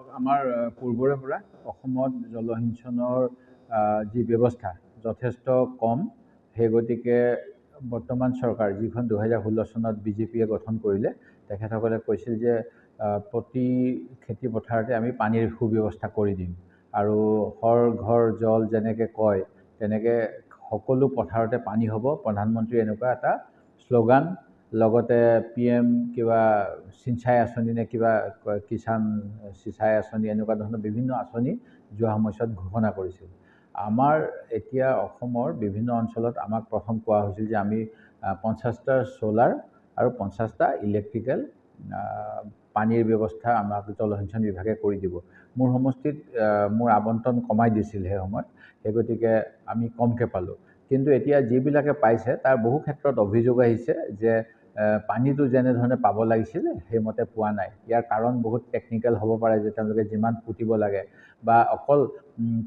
আমাৰ পূৰ্বৰে পৰা অসমত জলসিঞ্চনৰ যি ব্যৱস্থা যথেষ্ট কম, সেই গতিকে বৰ্তমান চৰকাৰ যিখন 2016 চনত বিজেপিয়ে গঠন কৰিলে, তেখেতসকলে কৈছিল যে প্ৰতি খেতি পথাৰতে আমি পানীৰ সুব্যৱস্থা কৰি দিম আৰু হৰ ঘৰ জল যেনেকৈ কয় তেনেকৈ সকলো পথাৰতে পানী হ'ব। প্ৰধানমন্ত্ৰী এনেকুৱা এটা শ্লোগান, লগতে PM কিবা সিঞ্চাই আঁচনি নে কিবা কিষাণ সিঞ্চাই আঁচনি, এনেকুৱা ধৰণৰ বিভিন্ন আঁচনি যোৱা সময়ছোৱাত ঘোষণা কৰিছিল। আমাৰ এতিয়া অসমৰ বিভিন্ন অঞ্চলত আমাক প্ৰথম কোৱা হৈছিল যে আমি 50টা ছ'লাৰ আৰু 50টা ইলেক্ট্ৰিকেল পানীৰ ব্যৱস্থা আমাক জলসিঞ্চন বিভাগে কৰি দিব। মোৰ সমষ্টিত মোৰ আবণ্টন কমাই দিছিল সেই সময়ত, সেই গতিকে আমি কমকৈ পালোঁ। কিন্তু এতিয়া যিবিলাকে পাইছে তাৰ বহু ক্ষেত্ৰত অভিযোগ আহিছে যে পানীটো যেনেধৰণে পাব লাগিছিল সেইমতে পোৱা নাই। ইয়াৰ কাৰণ বহুত টেকনিকেল হ'ব পাৰে, যে তেওঁলোকে যিমান পুতিব লাগে বা অকল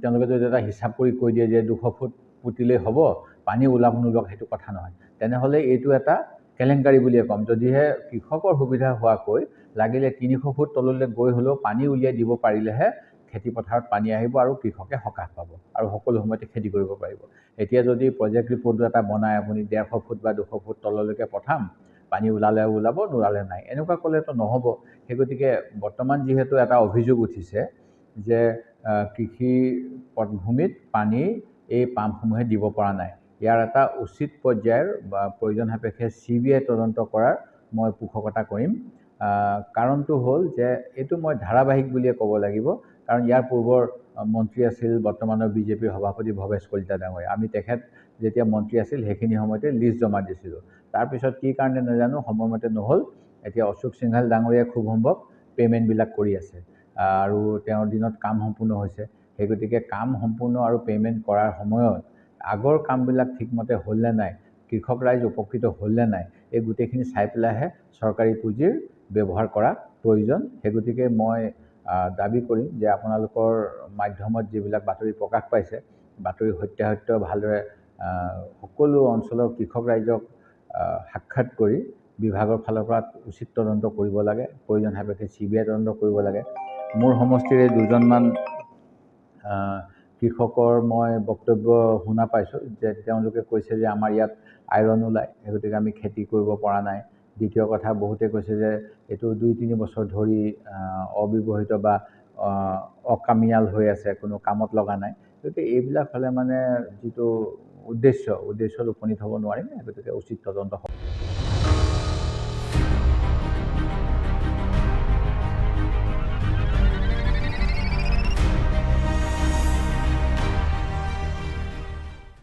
তেওঁলোকে যদি এটা হিচাপ কৰি কৈ দিয়ে যে 200 ফুট পুতিলেই হ'ব, পানী ওলাব নোলাওক সেইটো কথা নহয়। তেনেহ'লে এইটো এটা কেলেংকাৰী বুলিয়ে ক'ম। যদিহে কৃষকৰ সুবিধা হোৱাকৈ লাগিলে 300 ফুট তললৈ গৈ হ'লেও পানী উলিয়াই দিব পাৰিলেহে খেতি পথাৰত পানী আহিব আৰু কৃষকে সকাহ পাব আৰু সকলো সময়তে খেতি কৰিব পাৰিব। এতিয়া যদি প্ৰজেক্ট ৰিপৰ্টটো এটা বনায় আপুনি 150 ফুট বা 200 ফুট তললৈকে পঠাম, পানী ওলালে ওলাব, নোলালে নাই, এনেকুৱা ক'লেতো নহ'ব। সেই গতিকে বৰ্তমান যিহেতু এটা অভিযোগ উঠিছে যে কৃষি পটভূমিত পানী এই পাম্পসমূহে দিব পৰা নাই, ইয়াৰ এটা উচিত পৰ্যায়ৰ বা প্ৰয়োজন সাপেক্ষে CBI তদন্ত কৰাৰ মই পোষকতা কৰিম। কাৰণটো হ'ল যে এইটো মই ধাৰাবাহিক বুলিয়ে ক'ব লাগিব, কাৰণ ইয়াৰ পূৰ্বৰ মন্ত্ৰী আছিল বৰ্তমানৰ বিজেপিৰ সভাপতি ভৱেশ কলিতা ডাঙৰীয়া। আমি তেখেত যেতিয়া মন্ত্ৰী আছিল সেইখিনি সময়তে লিষ্ট জমা দিছিলোঁ। তাৰপিছত কি কাৰণে নাজানো সময়মতে নহ'ল। এতিয়া অশোক সিংঘাল ডাঙৰীয়াই খুব সম্ভৱ পে'মেণ্টবিলাক কৰি আছে আৰু তেওঁৰ দিনত কাম সম্পূৰ্ণ হৈছে। সেই গতিকে কাম সম্পূৰ্ণ আৰু পে'মেণ্ট কৰাৰ সময়ত আগৰ কামবিলাক ঠিকমতে হ'ল নে নাই, কৃষক ৰাইজ উপকৃত হ'ল নে নাই, এই গোটেইখিনি চাই পেলাইহে চৰকাৰী পুঁজিৰ ব্যৱহাৰ কৰা প্ৰয়োজন। সেই গতিকে মই দাবী কৰিম যে আপোনালোকৰ মাধ্যমত যিবিলাক বাতৰি প্ৰকাশ পাইছে, বাতৰি সত্যাসত্য ভালদৰে সকলো অঞ্চলৰ কৃষক ৰাইজক সাক্ষাৎ কৰি বিভাগৰ ফালৰ পৰা উচিত তদন্ত কৰিব লাগে, প্ৰয়োজন সাপেক্ষে CBI তদন্ত কৰিব লাগে। মোৰ সমষ্টিৰে দুজনমান কৃষকৰ মই বক্তব্য শুনা পাইছোঁ যে তেওঁলোকে কৈছে যে আমাৰ ইয়াত আইৰণ ওলায়, সেই গতিকে আমি খেতি কৰিব পৰা নাই। দ্বিতীয় কথা, বহুতে কৈছে যে এইটো 2-3 বছৰ ধৰি অব্যৱহৃত বা অকামিয়াল হৈ আছে, কোনো কামত লগা নাই। গতিকে এইবিলাক হ'লে মানে যিটো উদ্দেশ্যত উপনীত হ'ব নোৱাৰিম, গতিকে উচিত তদন্ত হ'ব।